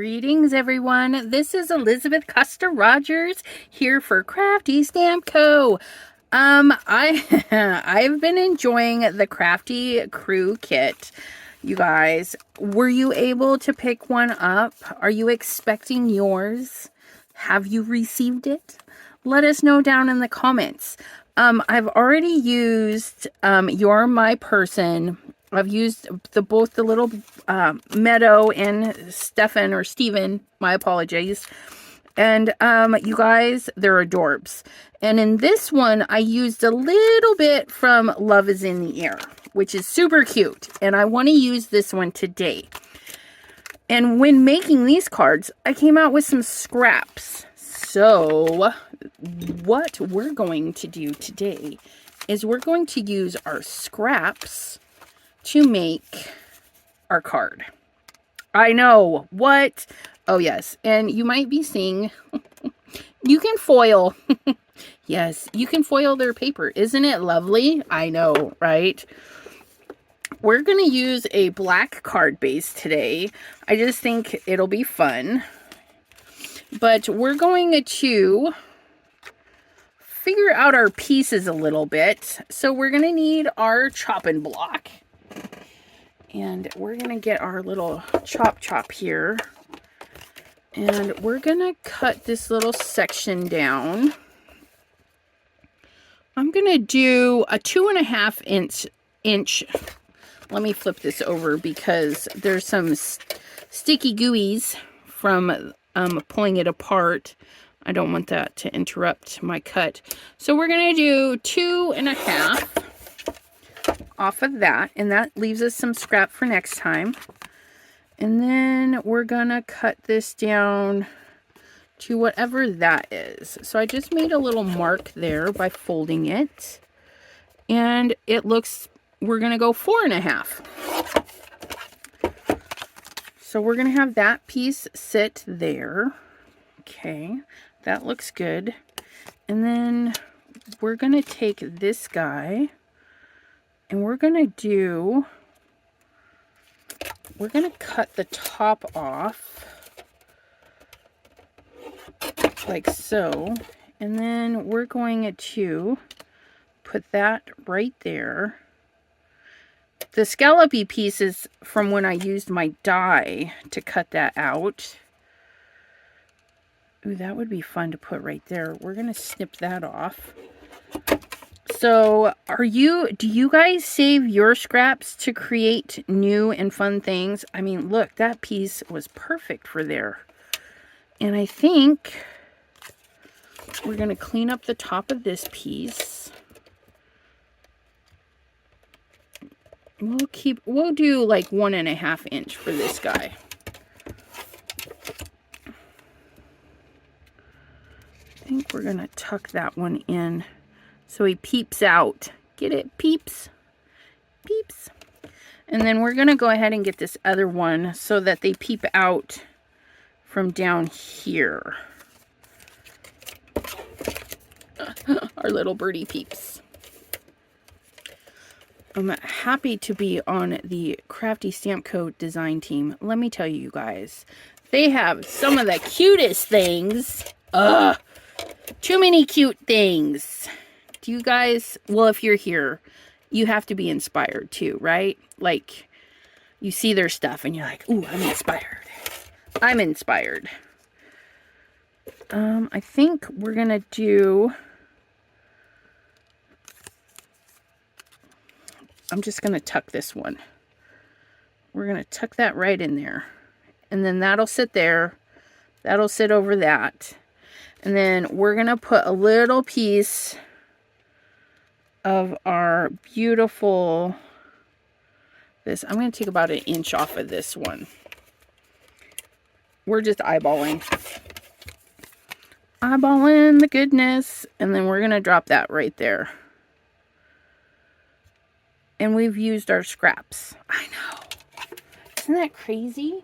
Greetings, everyone. This is Elizabeth Costa Rogers here for Crafty Stamp Co. I've been enjoying the Crafty Crew Kit. You guys, were you able to pick one up? Are you expecting yours? Have you received it? Let us know down in the comments. I've already used You're My Person. I've used both the little Meadow and Stephen, my apologies. And you guys, they're adorbs. And in this one, I used a little bit from Love is in the Air, which is super cute. And I want to use this one today. And when making these cards, I came out with some scraps. So what we're going to do today is we're going to use our scraps to make our card. I know, what? Oh yes, and you might be seeing, you can foil. Yes, you can foil their paper. Isn't it lovely? I know, right? We're going to use a black card base today. I just think it'll be fun. But we're going to figure out our pieces a little bit. So we're going to need our chopping block. And we're going to get our little chop here. And we're going to cut this little section down. I'm going to do a 2.5 inch. Let me flip this over because there's some sticky gooeys from pulling it apart. I don't want that to interrupt my cut. So we're going to do 2.5 off of that, and that leaves us some scrap for next time. And then we're gonna cut this down to whatever that is. So I just made a little mark there by folding it, and it looks, we're gonna go 4.5. So we're gonna have that piece sit there. Okay, that looks good. And then we're gonna take this guy, and we're going to cut the top off like so. And then we're going to put that right there. The scallopy piece is from when I used my die to cut that out. Ooh, that would be fun to put right there. We're going to snip that off. So, do you guys save your scraps to create new and fun things? I mean, look, that piece was perfect for there. And I think we're going to clean up the top of this piece. We'll do like 1.5 inch for this guy. I think we're going to tuck that one in so he peeps out. Get it, peeps? Peeps. And then we're going to go ahead and get this other one so that they peep out from down here. Our little birdie peeps. I'm happy to be on the Crafty Stamp Co. design team. Let me tell you guys, they have some of the cutest things. Too many cute things. Do you guys, well, if you're here, you have to be inspired too, right? Like, you see their stuff and you're like, ooh, I'm inspired. I'm inspired. I think we're going to do, I'm just going to tuck this one. We're going to tuck that right in there. And then that'll sit there. That'll sit over that. And then we're going to put a little piece of our beautiful, I'm going to take about 1 inch off of this one. We're just eyeballing the goodness, and then we're going to drop that right there. And we've used our scraps. I know. Isn't that crazy?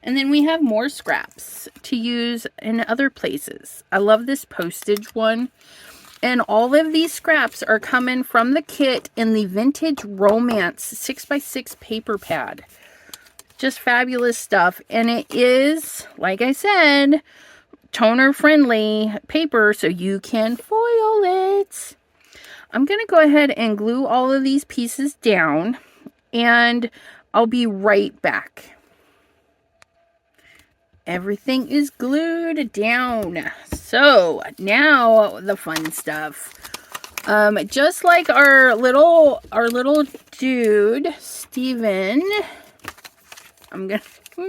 And then we have more scraps to use in other places. I love this postage one. And all of these scraps are coming from the kit in the Vintage Romance 6x6 paper pad. Just fabulous stuff. And it is, like I said, toner friendly paper, so you can foil it. I'm going to go ahead and glue all of these pieces down, and I'll be right back. Everything is glued down. So now the fun stuff. Just like our little dude, Steven. I'm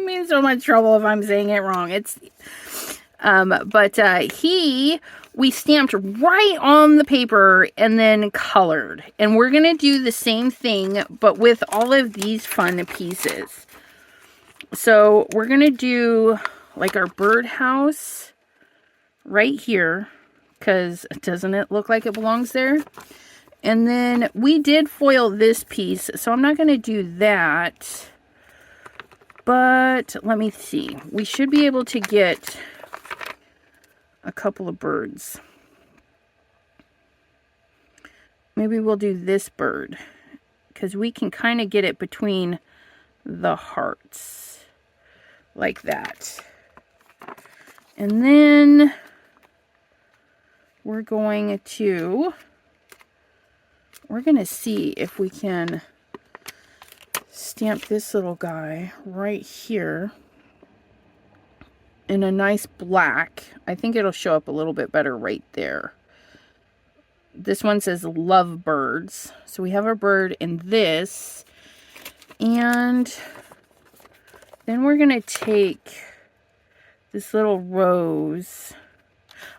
in so much trouble if I'm saying it wrong. We stamped right on the paper and then colored. And we're going to do the same thing, but with all of these fun pieces. So we're going to do like our birdhouse right here, because doesn't it look like it belongs there? And then we did foil this piece, so I'm not going to do that. But let me see. We should be able to get a couple of birds. Maybe we'll do this bird, because we can kind of get it between the hearts. Like that. And then we're going to see if we can stamp this little guy right here in a nice black. I think it'll show up a little bit better right there. This one says love birds. So we have our bird in this. And then we're going to take this little rose.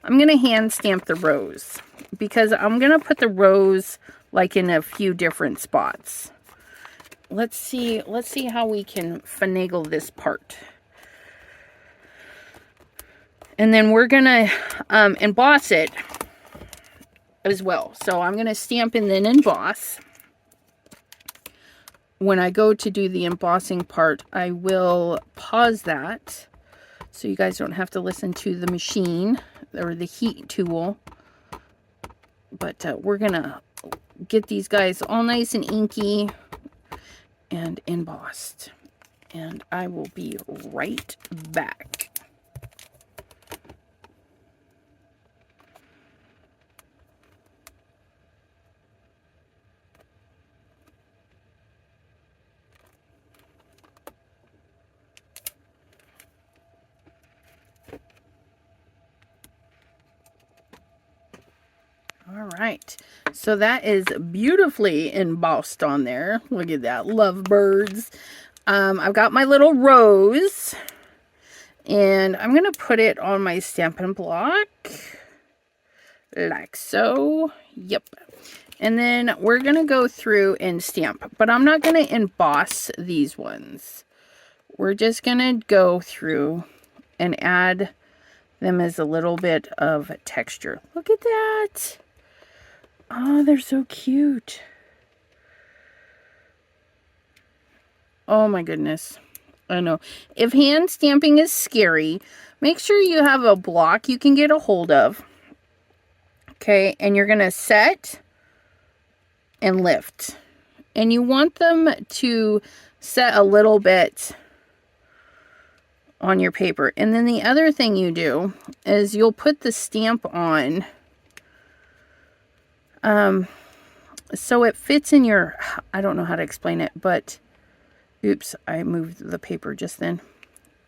I'm going to hand stamp the rose, because I'm going to put the rose like in a few different spots. Let's see how we can finagle this part. And then we're going to emboss it as well. So I'm going to stamp and then emboss. When I go to do the embossing part, I will pause that so you guys don't have to listen to the machine or the heat tool. But we're going to get these guys all nice and inky and embossed. And I will be right back. All right, so that is beautifully embossed on there. Look at that, lovebirds. I've got my little rose, and I'm going to put it on my Stampin' Block, like so. Yep. And then we're going to go through and stamp, but I'm not going to emboss these ones. We're just going to go through and add them as a little bit of texture. Look at that. Oh, they're so cute. Oh my goodness. I know. If hand stamping is scary, make sure you have a block you can get a hold of. Okay, and you're going to set and lift. And you want them to set a little bit on your paper. And then the other thing you do is you'll put the stamp on so it fits in your, I don't know how to explain it, but oops, I moved the paper just then.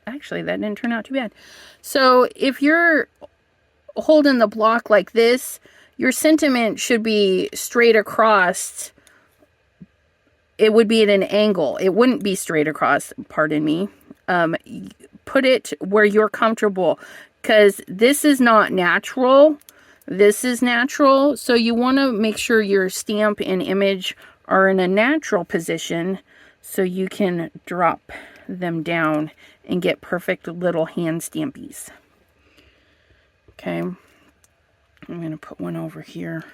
Actually, that didn't turn out too bad. So if you're holding the block like this, your sentiment should be straight across. It would be at an angle. It wouldn't be straight across, pardon me. Put it where you're comfortable, because this is not natural. This is natural, so you want to make sure your stamp and image are in a natural position so you can drop them down and get perfect little hand stampies. Okay, I'm going to put one over here,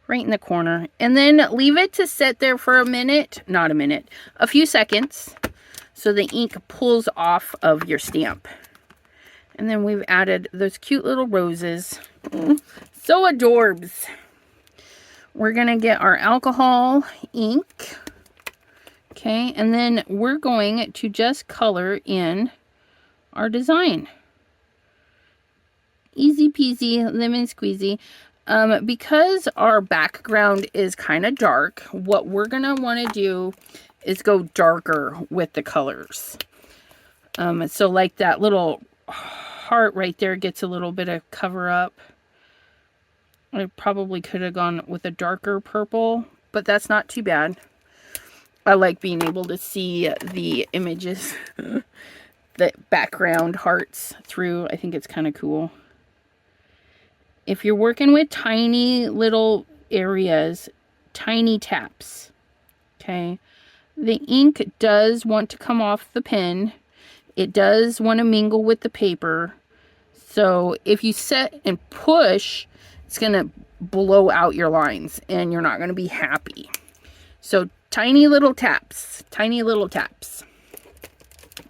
right in the corner, and then leave it to sit there for a minute, not a minute, a few seconds, so the ink pulls off of your stamp. And then we've added those cute little roses. So adorbs. We're going to get our alcohol ink. Okay, and then we're going to just color in our design. Easy peasy, lemon squeezy. Because our background is kind of dark, what we're going to want to do is go darker with the colors. So like that little heart right there gets a little bit of cover up. I probably could have gone with a darker purple, but that's not too bad. I like being able to see the images, the background hearts through. I think it's kind of cool. If you're working with tiny little areas, tiny taps, okay, the ink does want to come off the pen. It does want to mingle with the paper. So if you set and push, it's going to blow out your lines and you're not going to be happy. So tiny little taps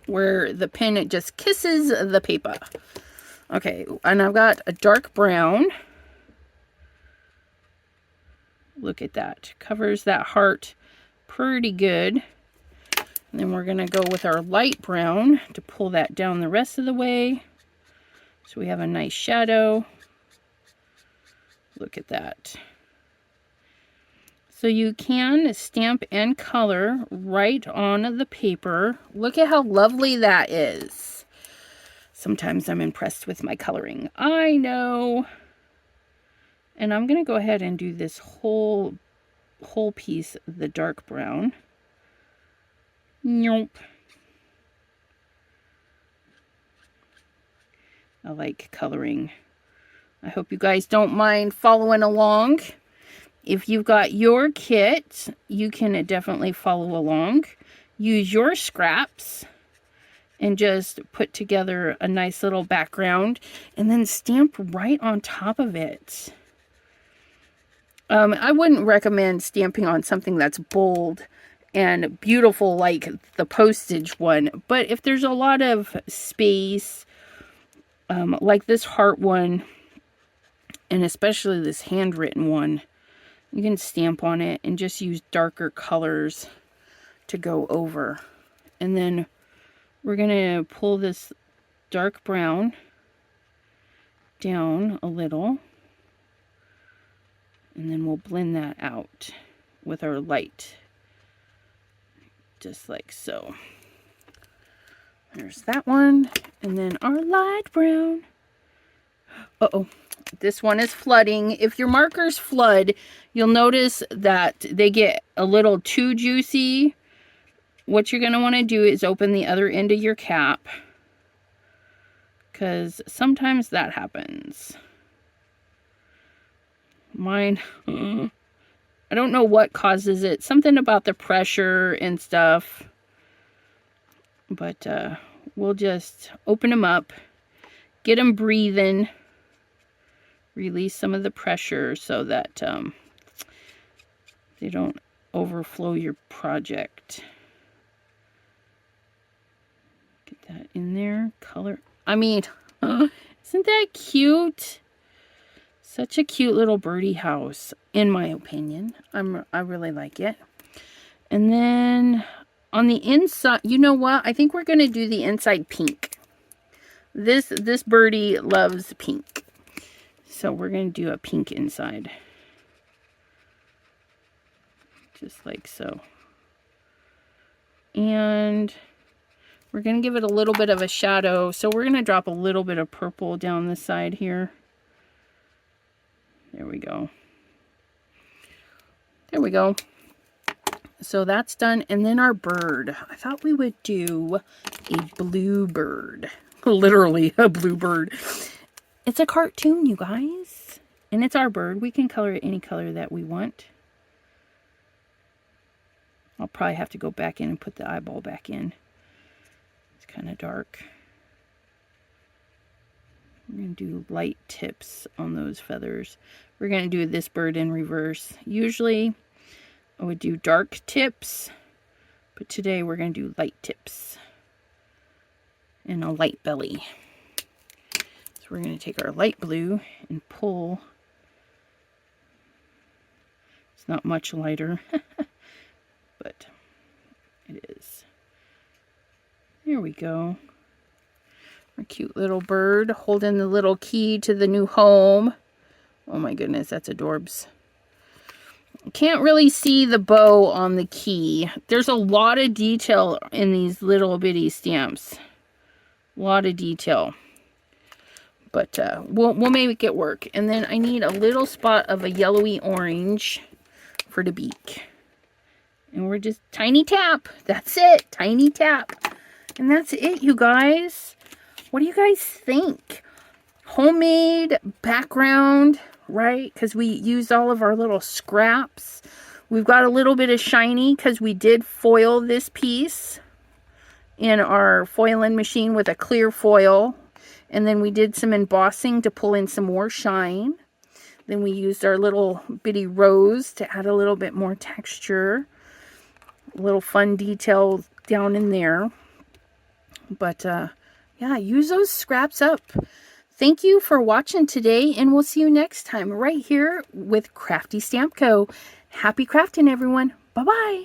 where the pen just kisses the paper. Okay, and I've got a dark brown. Look at that. Covers that heart pretty good. And then we're going to go with our light brown to pull that down the rest of the way. So we have a nice shadow. Look at that. So you can stamp and color right on the paper. Look at how lovely that is. Sometimes I'm impressed with my coloring. I know. And I'm going to go ahead and do this whole piece, the dark brown. Nope. I like coloring. I hope you guys don't mind following along. If you've got your kit, you can definitely follow along. Use your scraps and just put together a nice little background and then stamp right on top of it. I wouldn't recommend stamping on something that's bold and beautiful like the postage one, but if there's a lot of space, like this heart one, and especially this handwritten one, you can stamp on it and just use darker colors to go over. And then we're going to pull this dark brown down a little. And then we'll blend that out with our light. Just like so. There's that one. And then our light brown. Uh-oh. This one is flooding. If your markers flood, you'll notice that they get a little too juicy. What you're going to want to do is open the other end of your cap, because sometimes that happens. Mine, I don't know what causes it. Something about the pressure and stuff. But we'll just open them up, get them breathing. Release some of the pressure so that they don't overflow your project. Get that in there. Color. I mean, isn't that cute? Such a cute little birdie house, in my opinion. I really like it. And then on the inside, you know what? I think we're going to do the inside pink. This birdie loves pink. So we're going to do a pink inside. Just like so. And we're going to give it a little bit of a shadow. So we're going to drop a little bit of purple down the side here. There we go. There we go. So that's done. And then our bird. I thought we would do a blue bird. Literally a blue bird. It's a cartoon, you guys. And it's our bird. We can color it any color that we want. I'll probably have to go back in and put the eyeball back in. It's kind of dark. We're going to do light tips on those feathers. We're going to do this bird in reverse. Usually I would do dark tips, but today we're going to do light tips and a light belly. So we're going to take our light blue and pull. It's not much lighter, but It is. There we go. Our cute little bird holding the little key to the new home. Oh my goodness, that's adorbs. Can't really see the bow on the key. There's a lot of detail in these little bitty stamps. A lot of detail. But we'll make it work. And then I need a little spot of a yellowy orange for the beak. And we're just tiny tap. That's it. Tiny tap. And that's it, you guys. What do you guys think? Homemade background, right? Because we used all of our little scraps. We've got a little bit of shiny because we did foil this piece in our foiling machine with a clear foil. And then we did some embossing to pull in some more shine. Then we used our little bitty rose to add a little bit more texture. A little fun detail down in there. But yeah, use those scraps up. Thank you for watching today, and we'll see you next time right here with Crafty Stamp Co. Happy crafting, everyone. Bye-bye.